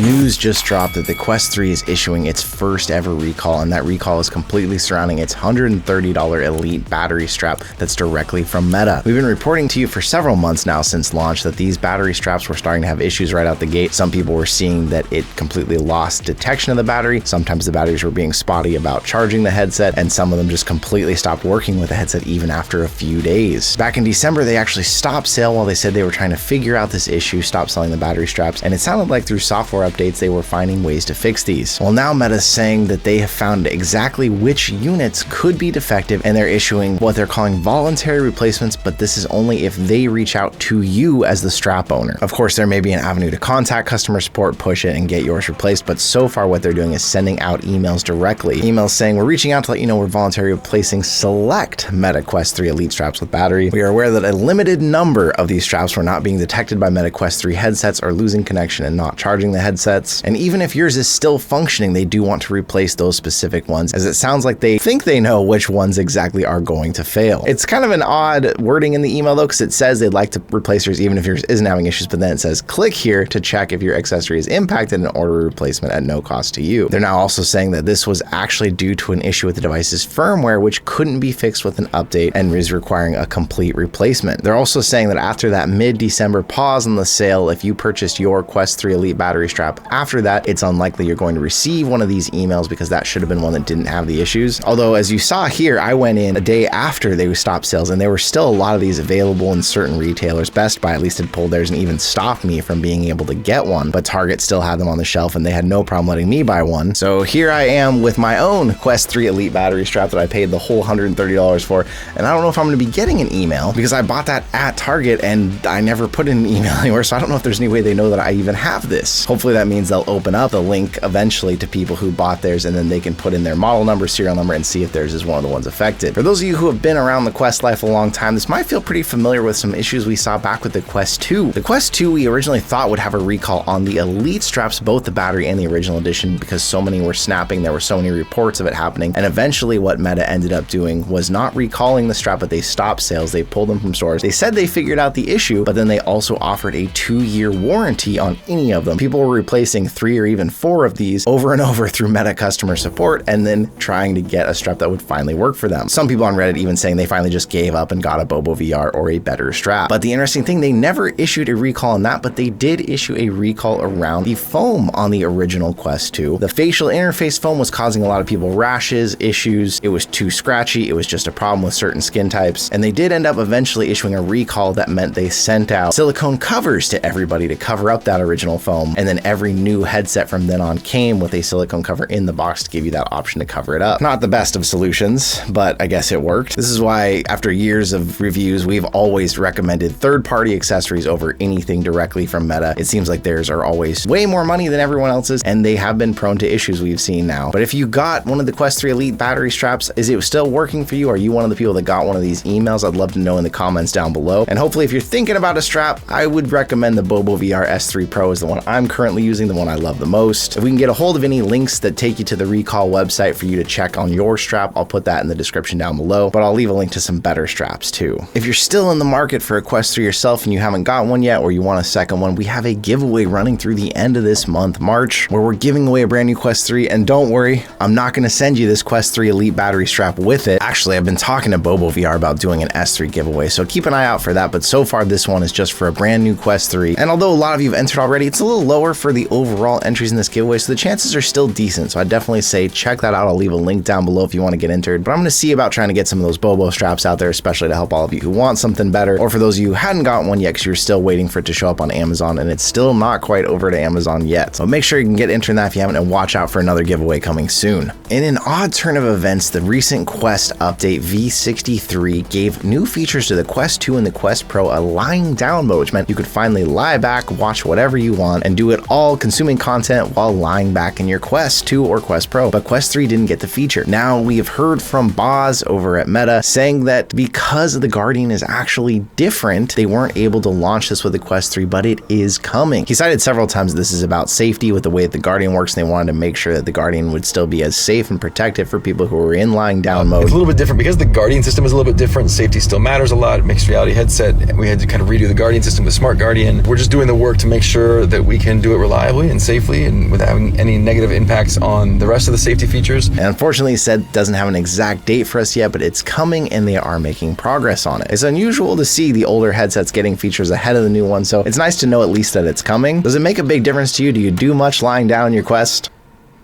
News just dropped that the Quest 3 is issuing its first ever recall, and that recall is completely surrounding its $130 Elite battery strap that's directly from Meta. We've been reporting to you for several months now since launch that these battery straps were starting to have issues right out the gate. Some people were seeing that it completely lost detection of the battery. Sometimes the batteries were being spotty about charging the headset, and some of them just completely stopped working with the headset even after a few days. Back in December, they actually stopped sale while they said they were trying to figure out this issue, stop selling the battery straps, and it sounded like through software updates they were finding ways to fix these. Well, now Meta's saying that they have found exactly which units could be defective, and they're issuing what they're calling voluntary replacements, but this is only if they reach out to you as the strap owner. Of course, there may be an avenue to contact customer support, push it, and get yours replaced, but so far what they're doing is sending out emails directly. Emails saying, we're reaching out to let you know we're voluntarily replacing select Meta Quest 3 Elite straps with battery. We are aware that a limited number of these straps were not being detected by Meta Quest 3 headsets or losing connection and not charging the headsets. And even if yours is still functioning, they do want to replace those specific ones, as it sounds like they think they know which ones exactly are going to fail. It's kind of an odd wording in the email though, because it says they'd like to replace yours even if yours isn't having issues, but then it says click here to check if your accessory is impacted and order a replacement at no cost to you. They're now also saying that this was actually due to an issue with the device's firmware, which couldn't be fixed with an update and is requiring a complete replacement. They're also saying that after that mid-December pause on the sale, if you purchased your Quest 3 Elite battery strap after that, it's unlikely you're going to receive one of these emails because that should have been one that didn't have the issues. Although, as you saw here, I went in a day after they stopped sales and there were still a lot of these available in certain retailers. Best Buy at least had pulled theirs and even stopped me from being able to get one, but Target still had them on the shelf and they had no problem letting me buy one. So here I am with my own Quest 3 Elite battery strap that I paid the whole $130 for, and I don't know if I'm going to be getting an email because I bought that at Target and I never put in an email anywhere, so I don't know if there's any way they know that I even have this. Hopefully that means they'll open up the link eventually to people who bought theirs, and then they can put in their model number, serial number, and see if theirs is one of the ones affected. For those of you who have been around the Quest life a long time, this might feel pretty familiar with some issues we saw back with the Quest 2. The Quest 2 we originally thought would have a recall on the Elite straps, both the battery and the original edition, because so many were snapping, there were so many reports of it happening, and eventually what Meta ended up doing was not recalling the strap, but they stopped sales, they pulled them from stores. They said they figured out the issue, but then they also offered a 2-year warranty on any of them. People were replacing 3 or even 4 of these over and over through Meta customer support and then trying to get a strap that would finally work for them. Some people on Reddit even saying they finally just gave up and got a Bobo VR or a better strap. But the interesting thing, they never issued a recall on that, but they did issue a recall around the foam on the original Quest 2. The facial interface foam was causing a lot of people rashes, issues. It was too scratchy. It was just a problem with certain skin types. And they did end up eventually issuing a recall that meant they sent out silicone covers to everybody to cover up that original foam. And then every new headset from then on came with a silicone cover in the box to give you that option to cover it up. Not the best of solutions, but I guess it worked. This is why after years of reviews, we've always recommended third-party accessories over anything directly from Meta. It seems like theirs are always way more money than everyone else's, and they have been prone to issues we've seen now. But if you got one of the Quest 3 Elite battery straps, is it still working for you? Are you one of the people that got one of these emails? I'd love to know in the comments down below. And hopefully if you're thinking about a strap, I would recommend the Bobo VR S3 Pro is the one I'm currently using, the one I love the most. If we can get a hold of any links that take you to the recall website for you to check on your strap, I'll put that in the description down below, but I'll leave a link to some better straps too. If you're still in the market for a Quest 3 yourself and you haven't got one yet, or you want a second one, we have a giveaway running through the end of this month, March, where we're giving away a brand new Quest 3. And don't worry, I'm not going to send you this Quest 3 Elite battery strap with it. Actually, I've been talking to Bobo VR about doing an S3 giveaway, so keep an eye out for that. But so far, this one is just for a brand new Quest 3. And although a lot of you have entered already, it's a little lower for the overall entries in this giveaway, so the chances are still decent. So I definitely say check that out. I'll leave a link down below if you want to get entered. But I'm going to see about trying to get some of those Bobo straps out there, especially to help all of you who want something better, or for those of you who hadn't gotten one yet because you're still waiting for it to show up on Amazon and it's still not quite over to Amazon yet. So make sure you can get entered in that if you haven't, and watch out for another giveaway coming soon. In an odd turn of events, the recent Quest update V63 gave new features to the Quest 2 and the Quest Pro, a lying down mode, which meant you could finally lie back, watch whatever you want, and do it all consuming content while lying back in your Quest 2 or Quest Pro. But Quest 3 didn't get the feature. Now we have heard from Boz over at Meta saying that because the Guardian is actually different, they weren't able to launch this with the Quest 3, but it is coming. He cited several times this is about safety with the way that the Guardian works, and they wanted to make sure that the Guardian would still be as safe and protective for people who are in lying down mode. It's a little bit different because the Guardian system is a little bit different. Safety still matters a lot. Mixed reality headset, we had to kind of redo the Guardian system, the Smart Guardian. We're just doing the work to make sure that we can do it reliably and safely and without having any negative impacts on the rest of the safety features. And unfortunately, it said doesn't have an exact date for us yet, but it's coming and they are making progress on it. It's unusual to see the older headsets getting features ahead of the new one, so it's nice to know at least that it's coming. Does it make a big difference to you? Do you do much lying down in your Quest?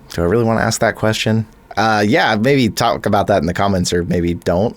Do I really want to ask that question? Yeah, maybe talk about that in the comments, or maybe don't.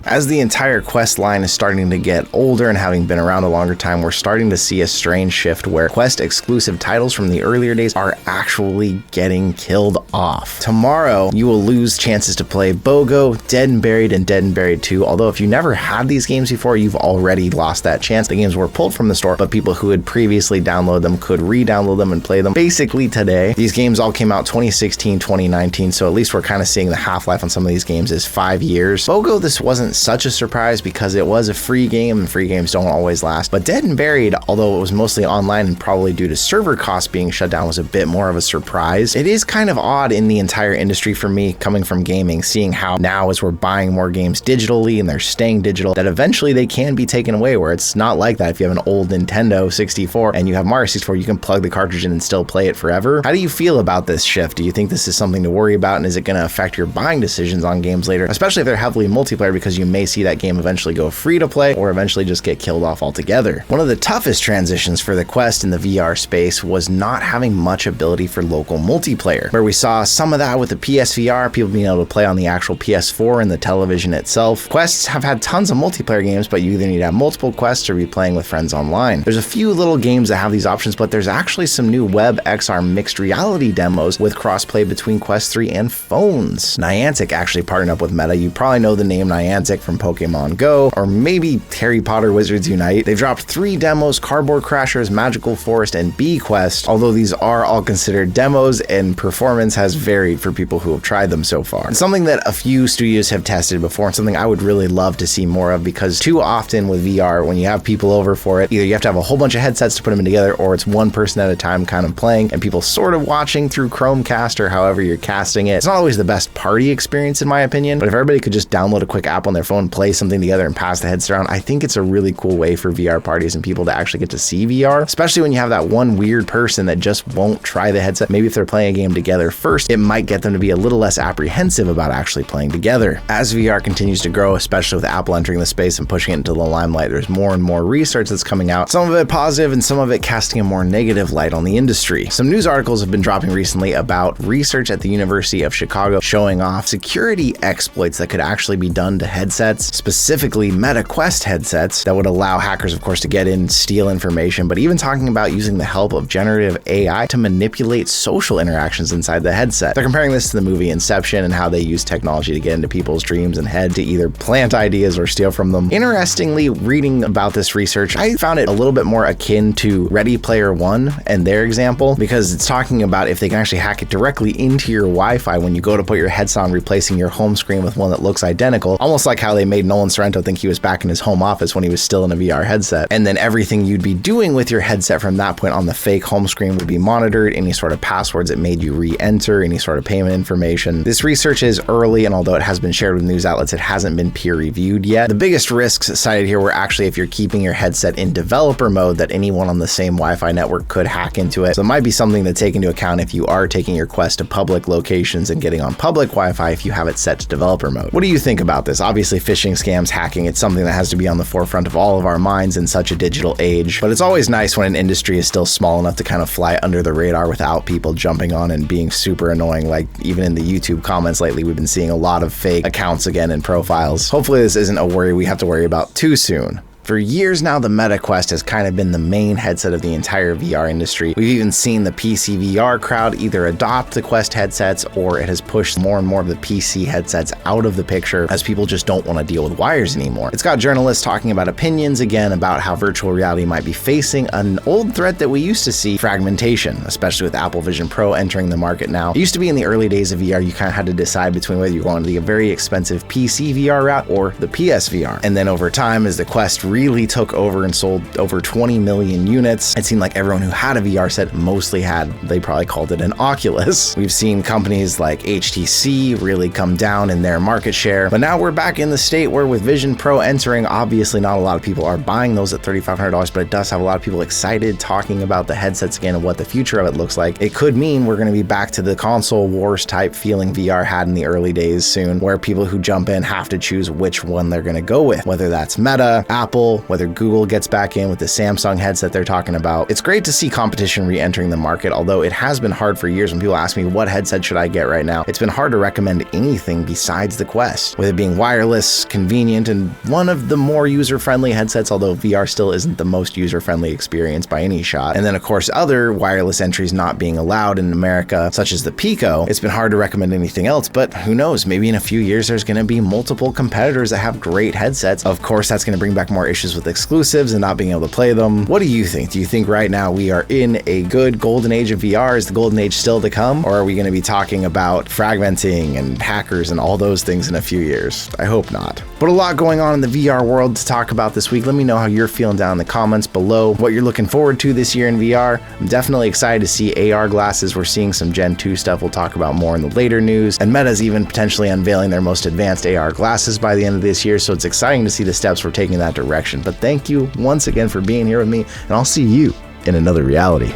As the entire Quest line is starting to get older and having been around a longer time, we're starting to see a strange shift where Quest exclusive titles from the earlier days are actually getting killed off. Tomorrow, you will lose chances to play BOGO, Dead and Buried, and Dead and Buried 2, although if you never had these games before, you've already lost that chance. The games were pulled from the store, but people who had previously downloaded them could re-download them and play them basically today. These games all came out 2016, 2019, so at least we're kind of seeing the half-life on some of these games is 5 years. BOGO, this wasn't such a surprise because it was a free game and free games don't always last, but Dead and Buried, although it was mostly online and probably due to server costs being shut down, was a bit more of a surprise. It is kind of odd in the entire industry for me, coming from gaming, seeing how now as we're buying more games digitally and they're staying digital, that eventually they can be taken away, where it's not like that. If you have an old Nintendo 64 and you have Mario 64, you can plug the cartridge in and still play it forever. How do you feel about this shift? Do you think this is something to worry about, and is it going to affect your buying decisions on games later, especially if they're heavily multiplayer, because you may see that game eventually go free to play or eventually just get killed off altogether? One of the toughest transitions for the Quest in the VR space was not having much ability for local multiplayer, where we saw some of that with the PSVR, people being able to play on the actual PS4 and the television itself. Quests have had tons of multiplayer games, but you either need to have multiple quests or be playing with friends online. There's a few little games that have these options, but there's actually some new web XR mixed reality demos with crossplay between Quest 3 and phones. Niantic actually partnered up with Meta. You probably know the name Niantic from Pokemon Go, or maybe Harry Potter Wizards Unite. They've dropped 3 demos: Cardboard Crashers, Magical Forest, and Bee Quest, although these are all considered demos and performance has varied for people who have tried them so far. It's something that a few studios have tested before and something I would really love to see more of, because too often with VR, when you have people over for it, either you have to have a whole bunch of headsets to put them in together, or it's one person at a time kind of playing and people sort of watching through Chromecast or however you're casting it. It's not always the best party experience in my opinion, but if everybody could just download a quick app on their phone, play something together and pass the headset around, I think it's a really cool way for VR parties and people to actually get to see VR, especially when you have that one weird person that just won't try the headset. Maybe if they're playing a game together first, it might get them to be a little less apprehensive about actually playing together. As VR continues to grow, especially with Apple entering the space and pushing it into the limelight, there's more and more research that's coming out, some of it positive and some of it casting a more negative light on the industry. Some news articles have been dropping recently about research at the University of Chicago showing off security exploits that could actually be done to headsets, specifically Meta Quest headsets, that would allow hackers, of course, to get in, steal information, but even talking about using the help of generative AI to manipulate social interactions inside the headset. They're comparing this to the movie Inception and how they use technology to get into people's dreams and head to either plant ideas or steal from them. Interestingly, reading about this research, I found it a little bit more akin to Ready Player One and their example, because it's talking about if they can actually hack it directly into your Wi-Fi when you go to put your headset on, replacing your home screen with one that looks identical, almost like how they made Nolan Sorrento think he was back in his home office when he was still in a VR headset. And then everything you'd be doing with your headset from that point on the fake home screen would be monitored, any sort of passwords it made you re-enter, any sort of payment information. This research is early, and although it has been shared with news outlets, it hasn't been peer-reviewed yet. The biggest risks cited here were actually if you're keeping your headset in developer mode, that anyone on the same Wi-Fi network could hack into it. So it might be something to take into account if you are taking your Quest to public locations and getting on public Wi-Fi if you have it set to developer mode. What do you think about this? Obviously, phishing, scams, hacking, it's something that has to be on the forefront of all of our minds in such a digital age, but it's always nice when an industry is still small enough to kind of fly under the radar without people jumping on and being super annoying. Like even in the YouTube comments lately, we've been seeing a lot of fake accounts again and profiles. Hopefully this isn't a worry we have to worry about too soon. For years now, the Meta Quest has kind of been the main headset of the entire VR industry. We've even seen the PCVR crowd either adopt the Quest headsets, or it has pushed more and more of the PC headsets out of the picture as people just don't want to deal with wires anymore. It's got journalists talking about opinions again about how virtual reality might be facing an old threat that we used to see: fragmentation, especially with Apple Vision Pro entering the market now. It used to be in the early days of VR, you kind of had to decide between whether you're going to the very expensive PC VR route or the PSVR. And then over time, as the Quest really took over and sold over 20 million units. It seemed like everyone who had a VR set mostly they probably called it an Oculus. We've seen companies like HTC really come down in their market share, but now we're back in the state where with Vision Pro entering, obviously not a lot of people are buying those at $3,500, but it does have a lot of people excited talking about the headsets again and what the future of it looks like. It could mean we're going to be back to the console wars type feeling VR had in the early days soon, where people who jump in have to choose which one they're going to go with, whether that's Meta, Apple, whether Google gets back in with the Samsung headset they're talking about. It's great to see competition re-entering the market, although it has been hard for years when people ask me what headset should I get right now. It's been hard to recommend anything besides the Quest, with it being wireless, convenient, and one of the more user-friendly headsets, although VR still isn't the most user-friendly experience by any shot. And then of course other wireless entries not being allowed in America, such as the Pico. It's been hard to recommend anything else, but who knows, maybe in a few years there's going to be multiple competitors that have great headsets. Of course that's going to bring back more issues with exclusives and not being able to play them. What do you think? Do you think right now we are in a good golden age of VR? Is the golden age still to come? Or are we going to be talking about fragmenting and hackers and all those things in a few years? I hope not. But a lot going on in the VR world to talk about this week. Let me know how you're feeling down in the comments below, what you're looking forward to this year in VR. I'm definitely excited to see AR glasses. We're seeing some Gen 2 stuff we'll talk about more in the later news. And Meta's even potentially unveiling their most advanced AR glasses by the end of this year. So it's exciting to see the steps we're taking in that direction. But thank you once again for being here with me, and I'll see you in another reality.